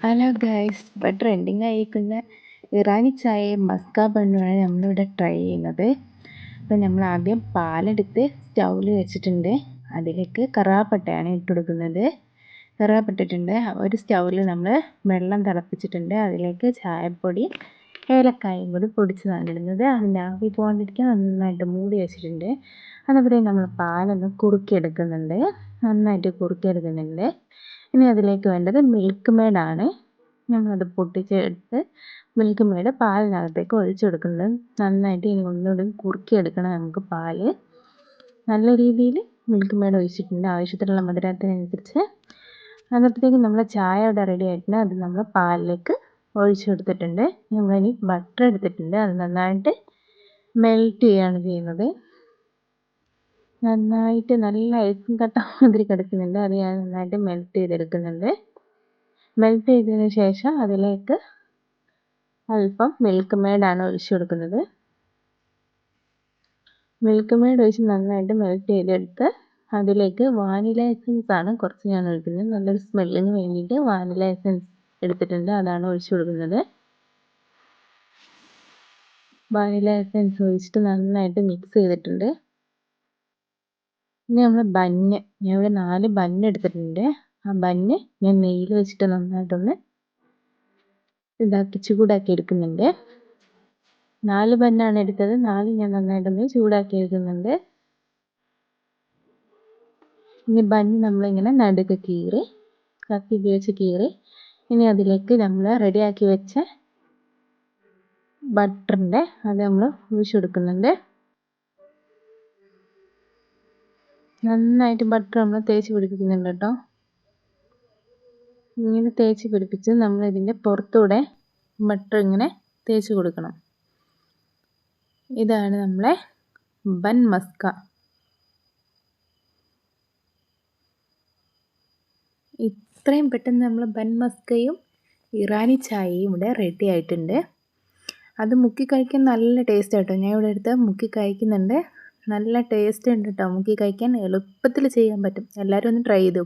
Hello guys, ഇപ്പോൾ trending ആയിരിക്കുന്ന ഇറാനി ചായയും മസ്ക ബണ്ണുമാണ് നമ്മളിവിടെ ട്രൈ ചെയ്യുന്നത്. അപ്പോൾ നമ്മൾ ആദ്യം പാലെടുത്ത് സ്റ്റൗവിൽ വെച്ചിട്ടുണ്ട്. അതിലേക്ക് കറുവാപ്പട്ടയാണ് ഇട്ട് കൊടുക്കുന്നത്. കറുവാപ്പട്ടിട്ടുണ്ട്. ഒരു സ്റ്റൗവിൽ നമ്മൾ വെള്ളം തിളപ്പിച്ചിട്ടുണ്ട്. അതിലേക്ക് ചായപ്പൊടി ഏലക്കായും കൂടി പൊടിച്ചതാണ് ഇടുന്നത്. അതിൻ്റെ ആവി പോകാണ്ടിരിക്കാൻ നന്നായിട്ട് മൂടി വെച്ചിട്ടുണ്ട്. അതുപോലെ നമ്മൾ പാലൊന്ന് കുറുക്കിയെടുക്കുന്നുണ്ട്. നന്നായിട്ട് കുറുക്കിയെടുക്കുന്നുണ്ട്. ഇനി അതിലേക്ക് വേണ്ടത് മിൽക്ക് മെയ്ഡാണ്. നമ്മളത് പൊട്ടിച്ചെടുത്ത് മിൽക്ക് മെയ്ഡ് പാലിനകത്തേക്ക് ഒഴിച്ചു കൊടുക്കുന്നത്. നന്നായിട്ട് ഇനി ഒന്നുകൂടി കുറുക്കിയെടുക്കണം നമുക്ക് പാല്. നല്ല രീതിയിൽ മിൽക്ക് മെയ്ഡ് ഒഴിച്ചിട്ടുണ്ട്, ആവശ്യത്തിനുള്ള മധുരത്തിനനുസരിച്ച്. അന്നത്തേക്ക് നമ്മൾ ചായ ഇവിടെ റെഡി ആയിട്ടുണ്ട്. അത് നമ്മൾ പാലിലേക്ക് ഒഴിച്ചു കൊടുത്തിട്ടുണ്ട്. നമ്മളിനി ബട്ടർ എടുത്തിട്ടുണ്ട്. അത് നന്നായിട്ട് മെൽറ്റ് ചെയ്യുകയാണ് ചെയ്യുന്നത്. നന്നായിട്ട് നല്ല ഐസും കട്ട മാതിരി കിടക്കുന്നുണ്ട്. അത് ഞാൻ നന്നായിട്ട് മെൽറ്റ് ചെയ്തെടുക്കുന്നുണ്ട്. മെൽറ്റ് ചെയ്തതിന് ശേഷം അതിലേക്ക് അല്പം മിൽക്ക് മെയ്ഡാണ് ഒഴിച്ചു കൊടുക്കുന്നത്. മിൽക്ക് മെയ്ഡ് ഒഴിച്ച് നന്നായിട്ട് മെൽറ്റ് ചെയ്തെടുത്ത് അതിലേക്ക് വാനില എസൻസ് ആണ് കുറച്ച് ഞാൻ ഒഴിക്കുന്നത്. നല്ലൊരു സ്മെല്ലിന് വേണ്ടിയിട്ട് വാനില എസൻസ് എടുത്തിട്ടുണ്ട്. അതാണ് ഒഴിച്ചു കൊടുക്കുന്നത്. വാനില എസൻസ് ഒഴിച്ചിട്ട് നന്നായിട്ട് മിക്സ് ചെയ്തിട്ടുണ്ട്. ഇനി നമ്മൾ ബന്ന്, ഞാൻ ഇവിടെ 4 ബന്ന് എടുത്തിട്ടുണ്ട്. ആ ബന്ന് ഞാൻ നെയ്യിൽ വെച്ചിട്ട് നന്നായിട്ടൊന്ന് ചൂടാക്കി എടുക്കുന്നുണ്ട്. 4 ബന്നാണ് എടുത്തത്. 4 ഞാൻ നന്നായിട്ടൊന്ന് ചൂടാക്കി എടുക്കുന്നുണ്ട്. ഇനി ബന്ന് നമ്മളിങ്ങനെ നടുക്ക് കീറി കത്തി ഉപയോഗിച്ച് കീറി ഇനി അതിലേക്ക് നമ്മൾ റെഡിയാക്കി വെച്ച ബട്ടറിൻ്റെ അത് നമ്മൾ ഒഴിച്ചു കൊടുക്കുന്നുണ്ട്. നന്നായിട്ട് ബട്ടർ നമ്മൾ തേച്ച് പിടിപ്പിക്കുന്നുണ്ട് കേട്ടോ. ഇങ്ങനെ തേച്ച് പിടിപ്പിച്ച് നമ്മൾ ഇതിൻ്റെ പുറത്തൂടെ ബട്ടർ ഇങ്ങനെ തേച്ച് കൊടുക്കണം. ഇതാണ് നമ്മളെ ബൻ മസ്ക. ഇത്രയും പെട്ടെന്ന് നമ്മൾ ബൻ മസ്കയും ഇറാനി ചായയും ഇവിടെ റെഡി ആയിട്ടുണ്ട്. അത് മുക്കി കഴിക്കാൻ നല്ല ടേസ്റ്റ് കേട്ടോ. ഞാൻ ഇവിടെ എടുത്ത് മുക്കി കഴിക്കുന്നുണ്ട്. നല്ല ടേസ്റ്റ് ഉണ്ട് കേട്ടോ. മുക്കി കഴിക്കാൻ എളുപ്പത്തിൽ ചെയ്യാൻ പറ്റും. എല്ലാവരും ഒന്ന് ട്രൈ ചെയ്ത്